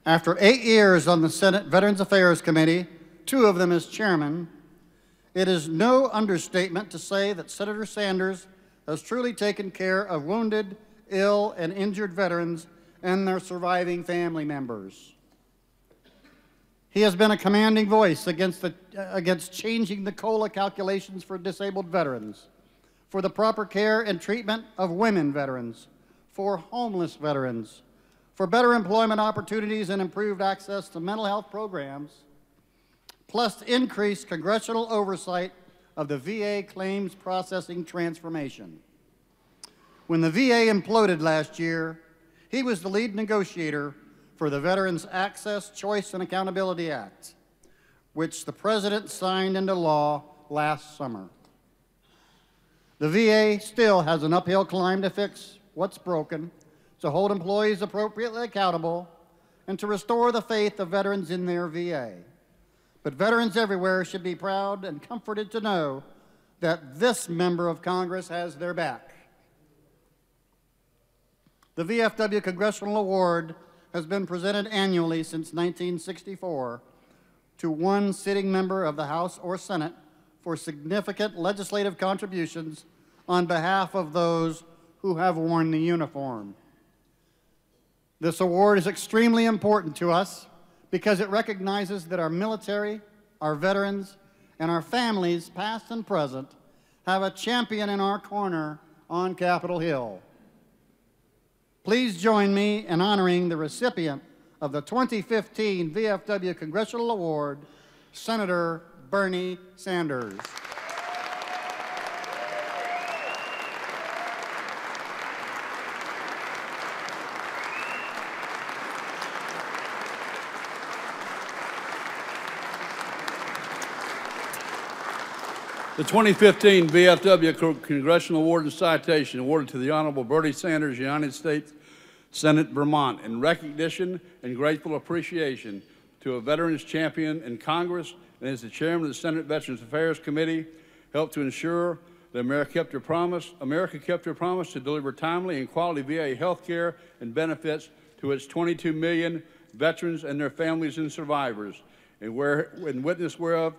After 8 years on the Senate Veterans Affairs Committee, 2 of them as chairman, it is no understatement to say that Senator Sanders has truly taken care of wounded, ill, and injured veterans and their surviving family members. He has been a commanding voice against changing the COLA calculations for disabled veterans, for the proper care and treatment of women veterans, for homeless veterans, for better employment opportunities and improved access to mental health programs, plus increased congressional oversight of the VA claims processing transformation. When the VA imploded last year, he was the lead negotiator for the Veterans Access, Choice, and Accountability Act, which the President signed into law last summer. The VA still has an uphill climb to fix what's broken, to hold employees appropriately accountable, and to restore the faith of veterans in their VA. But veterans everywhere should be proud and comforted to know that this member of Congress has their back. The VFW Congressional Award has been presented annually since 1964 to one sitting member of the House or Senate for significant legislative contributions on behalf of those who have worn the uniform. This award is extremely important to us because it recognizes that our military, our veterans, and our families, past and present, have a champion in our corner on Capitol Hill. Please join me in honoring the recipient of the 2015 VFW Congressional Award, Senator Bernie Sanders. The 2015 VFW Congressional Award and Citation awarded to the Honorable Bernie Sanders, United States Senate, Vermont, in recognition and grateful appreciation to a veterans champion in Congress and as the chairman of the Senate Veterans Affairs Committee, helped to ensure that America kept her promise to deliver timely and quality VA health care and benefits to its 22 million veterans and their families and survivors, and witness whereof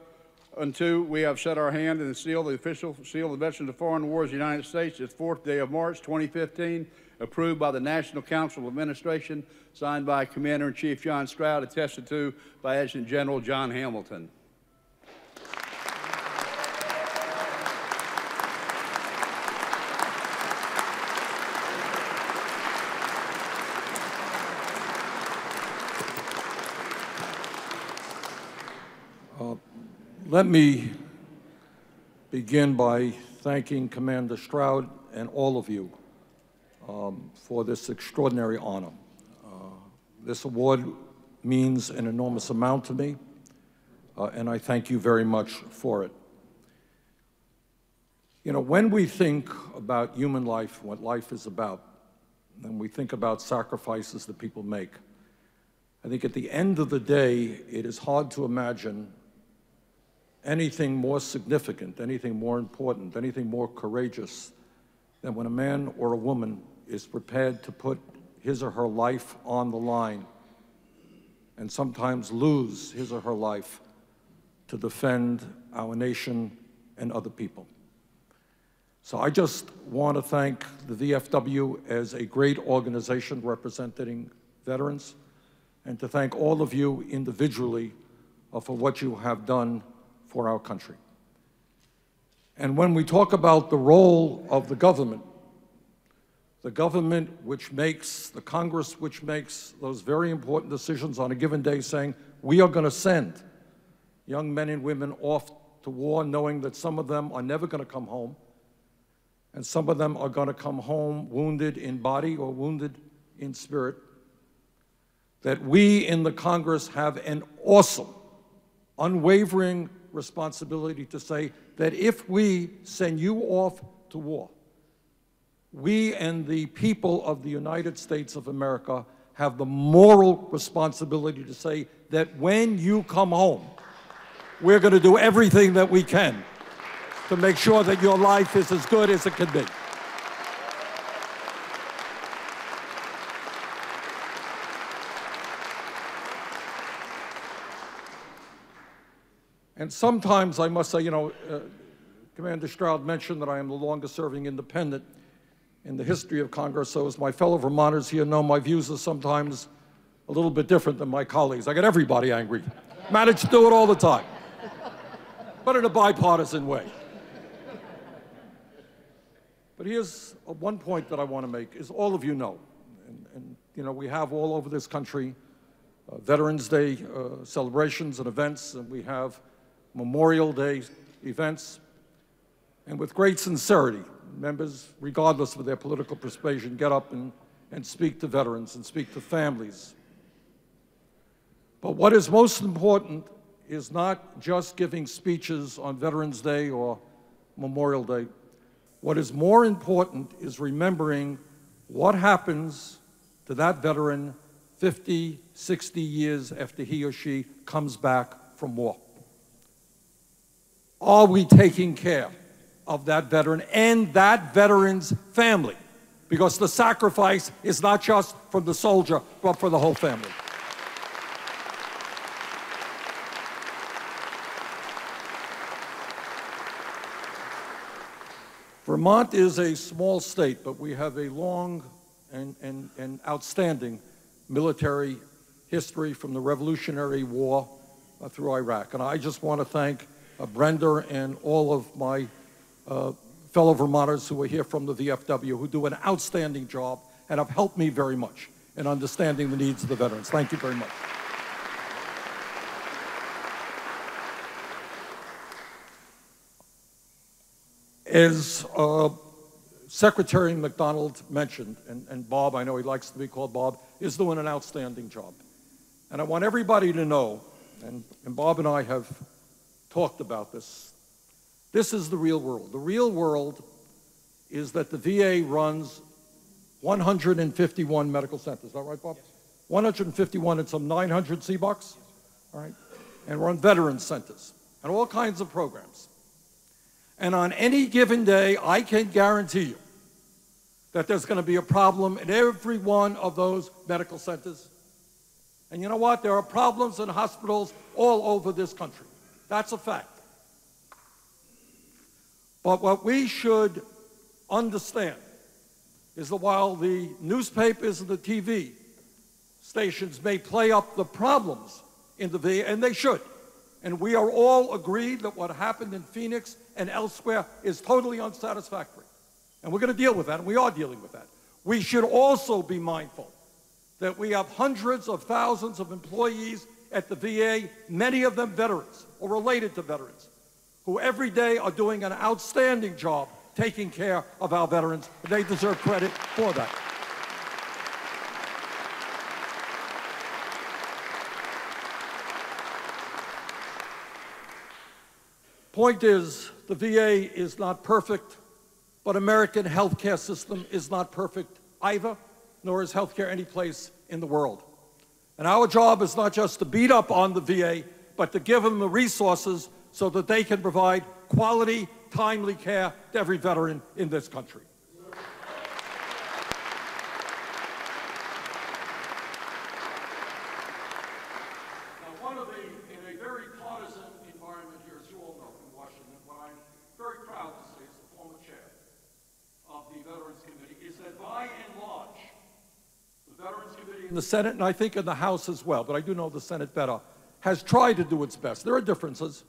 unto we have set our hand and sealed the official seal of the Veterans of Foreign Wars of the United States this 4th day of March 2015, approved by the National Council of Administration, signed by Commander-in-Chief John Stroud, attested to by Adjutant General John Hamilton. Let me begin by thanking Commander Stroud and all of you for this extraordinary honor. This award means an enormous amount to me, and I thank you very much for it. You know, when we think about human life, what life is about, and we think about sacrifices that people make, I think at the end of the day, it is hard to imagine anything more significant, anything more important, anything more courageous than when a man or a woman is prepared to put his or her life on the line and sometimes lose his or her life to defend our nation and other people. So I just want to thank the VFW as a great organization representing veterans, and to thank all of you individually for what you have done for our country. And when we talk about the role of the government which makes, the Congress which makes those very important decisions on a given day, saying we are going to send young men and women off to war knowing that some of them are never going to come home, and some of them are going to come home wounded in body or wounded in spirit, that we in the Congress have an awesome, unwavering responsibility to say that if we send you off to war, we and the people of the United States of America have the moral responsibility to say that when you come home, we're going to do everything that we can to make sure that your life is as good as it can be. And sometimes I must say, Commander Stroud mentioned that I am the longest serving independent in the history of Congress, so as my fellow Vermonters here know, my views are sometimes a little bit different than my colleagues. I get everybody angry. Manage to do it all the time, but in a bipartisan way. But here's one point that I want to make, is all of you know, and we have all over this country Veterans Day celebrations and events, and we have Memorial Day events. And with great sincerity, members, regardless of their political persuasion, get up and speak to veterans and speak to families. But what is most important is not just giving speeches on Veterans Day or Memorial Day. What is more important is remembering what happens to that veteran 50, 60 years after he or she comes back from war. Are we taking care of that veteran and that veteran's family? Because the sacrifice is not just from the soldier, but for the whole family. Vermont is a small state, but we have a long and outstanding military history from the Revolutionary War through Iraq. And I just want to thank Brenda and all of my fellow Vermonters who are here from the VFW, who do an outstanding job and have helped me very much in understanding the needs of the veterans. Thank you very much. As Secretary McDonald mentioned, and Bob, I know he likes to be called Bob, is doing an outstanding job. And I want everybody to know, and Bob and I have talked about this, this is the real world. The real world is that the VA runs 151 medical centers. Is that right, Bob? Yes. 151 and some 900 CBOCs, all right? And run veterans centers and all kinds of programs. And on any given day, I can guarantee you that there's going to be a problem in every one of those medical centers. And you know what? There are problems in hospitals all over this country. That's a fact. But what we should understand is that while the newspapers and the TV stations may play up the problems in the VA, and they should, and we are all agreed that what happened in Phoenix and elsewhere is totally unsatisfactory. And we're going to deal with that, and we are dealing with that. We should also be mindful that we have hundreds of thousands of employees at the VA, many of them veterans or related to veterans, who every day are doing an outstanding job taking care of our veterans, and they deserve credit for that. Point is, the VA is not perfect, but American healthcare system is not perfect either, nor is healthcare any place in the world. And our job is not just to beat up on the VA, but to give them the resources so that they can provide quality, timely care to every veteran in this country. In a very partisan environment here, as you all know, in Washington, what I'm very proud to say as the former chair of the Veterans Committee is that by and large, the Veterans Committee in the Senate, and I think in the House as well, but I do know the Senate better, has tried to do its best. There are differences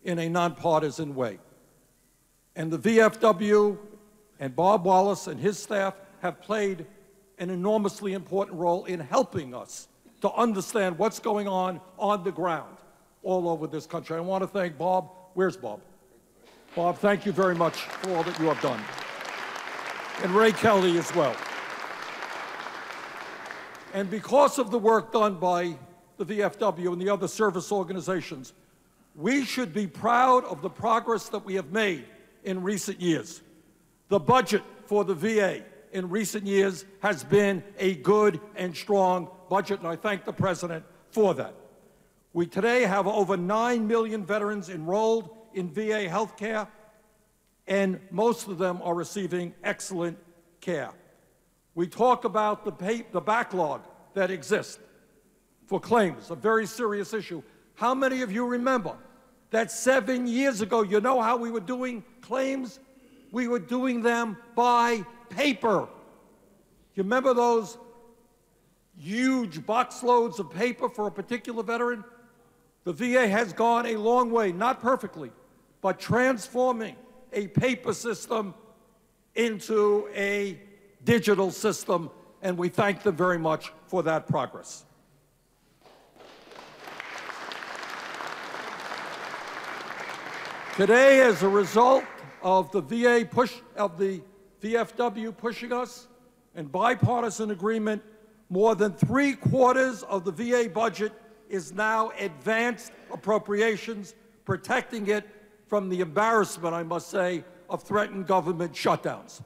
in a nonpartisan way. And the VFW and Bob Wallace and his staff have played an enormously important role in helping us to understand what's going on the ground all over this country. I want to thank Bob. Where's Bob? Bob, thank you very much for all that you have done. And Ray Kelly as well. And because of the work done by the VFW and the other service organizations, we should be proud of the progress that we have made in recent years. The budget for the VA in recent years has been a good and strong budget, and I thank the President for that. We today have over 9 million veterans enrolled in VA health care, and most of them are receiving excellent care. We talk about the backlog that exists for claims, a very serious issue. How many of you remember that 7 years ago, you know how we were doing claims? We were doing them by paper. You remember those huge box loads of paper for a particular veteran? The VA has gone a long way, not perfectly, but transforming a paper system into a digital system, and we thank them very much for that progress. Today, as a result of the VFW pushing us and bipartisan agreement, more than 3/4 of the VA budget is now advanced appropriations, protecting it from the embarrassment, I must say, of threatened government shutdowns.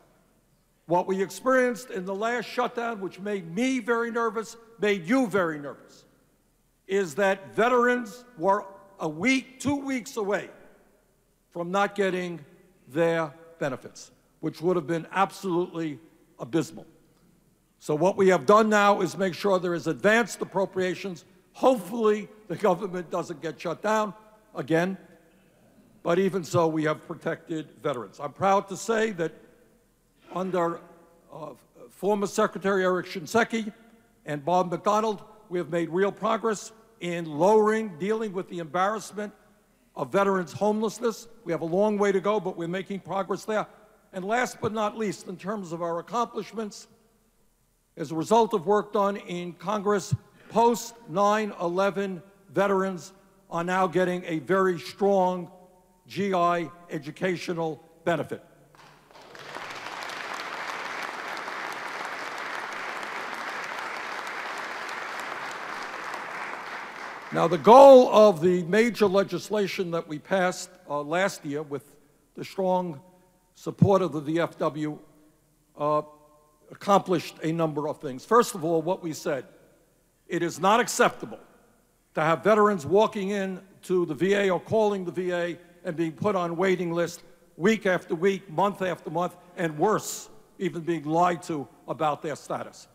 What we experienced in the last shutdown, which made me very nervous, made you very nervous, is that veterans were a week, 2 weeks away from not getting their benefits, which would have been absolutely abysmal. So what we have done now is make sure there is advanced appropriations. Hopefully the government doesn't get shut down again, but even so, we have protected veterans. I'm proud to say that under former Secretary Eric Shinseki and Bob McDonald, we have made real progress in dealing with the embarrassment of veterans' homelessness. We have a long way to go, but we're making progress there. And last but not least, in terms of our accomplishments, as a result of work done in Congress, post-9/11 veterans are now getting a very strong GI educational benefit. Now, the goal of the major legislation that we passed last year with the strong support of the VFW accomplished a number of things. First of all, what we said, it is not acceptable to have veterans walking in to the VA or calling the VA and being put on waiting lists week after week, month after month, and worse, even being lied to about their status.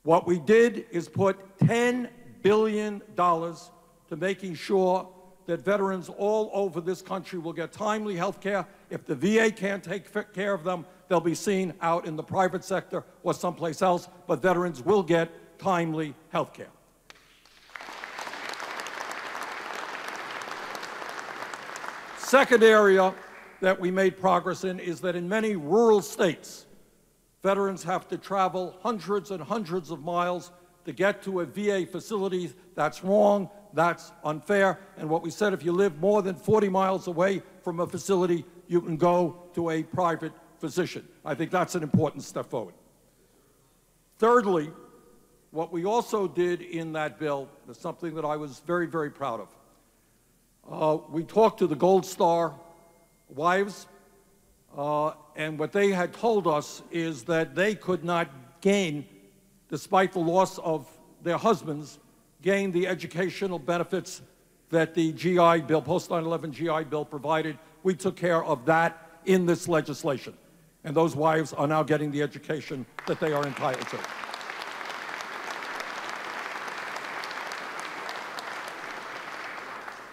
What we did is put $10 billion to making sure that veterans all over this country will get timely health care. If the VA can't take care of them, they'll be seen out in the private sector or someplace else, but veterans will get timely health care. Second area that we made progress in is that in many rural states, veterans have to travel hundreds and hundreds of miles to get to a VA facility. That's wrong, that's unfair, and what we said, if you live more than 40 miles away from a facility, you can go to a private physician. I think that's an important step forward. Thirdly, what we also did in that bill is something that I was very, very proud of. We talked to the Gold Star wives, and what they had told us is that they could not gain, despite the loss of their husbands, gain the educational benefits that the GI Bill, post-9/11 GI Bill provided. We took care of that in this legislation, and those wives are now getting the education that they are entitled to.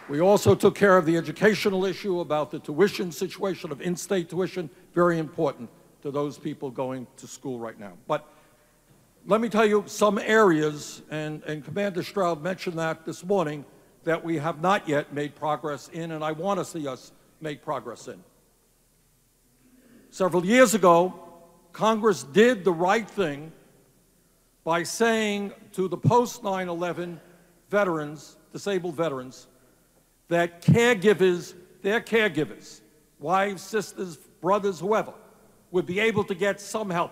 We also took care of the educational issue about the tuition situation of in-state tuition, very important to those people going to school right now. But let me tell you some areas, and Commander Stroud mentioned that this morning, that we have not yet made progress in, and I want to see us make progress in. Several years ago, Congress did the right thing by saying to the post-9/11 veterans, disabled veterans, that caregivers, their caregivers, wives, sisters, brothers, whoever, would be able to get some help.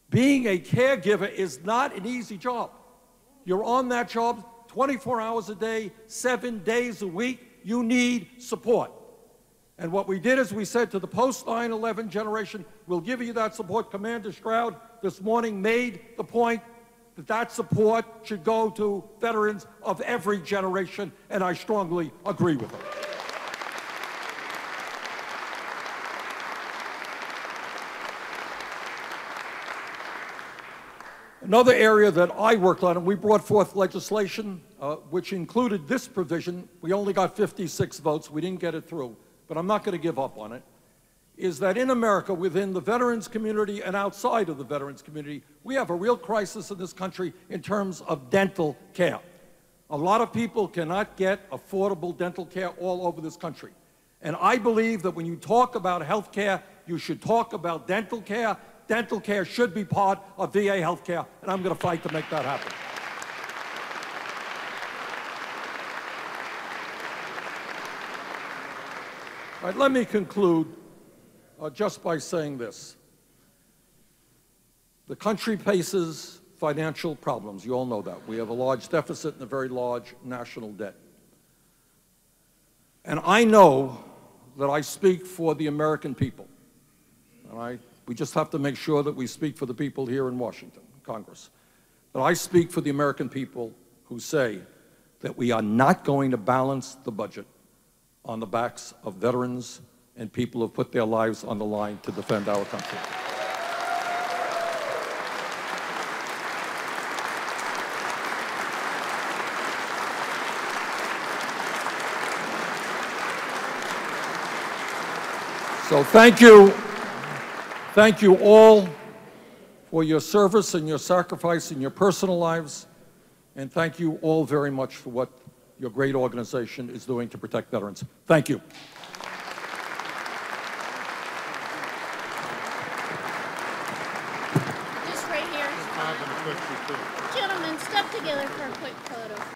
Being a caregiver is not an easy job. You're on that job 24 hours a day, 7 days a week. You need support. And what we did is we said to the post-9/11 generation, we'll give you that support. Commander Stroud this morning made the point that that support should go to veterans of every generation, and I strongly agree with him. Another area that I worked on, and we brought forth legislation which included this provision. We only got 56 votes. We didn't get it through, but I'm not going to give up on it, is that in America, within the veterans community and outside of the veterans community, we have a real crisis in this country in terms of dental care. A lot of people cannot get affordable dental care all over this country. And I believe that when you talk about health care, you should talk about dental care. Dental care should be part of VA health care, and I'm going to fight to make that happen. All right, let me conclude just by saying this. The country faces financial problems. You all know that. We have a large deficit and a very large national debt. And I know that I speak for the American people. And we just have to make sure that we speak for the people here in Washington, Congress. But I speak for the American people who say that we are not going to balance the budget on the backs of veterans and people who have put their lives on the line to defend our country. So thank you all for your service and your sacrifice in your personal lives, and thank you all very much for what your great organization is doing to protect veterans. Thank you. Just right here. Gentlemen, step together for a quick photo.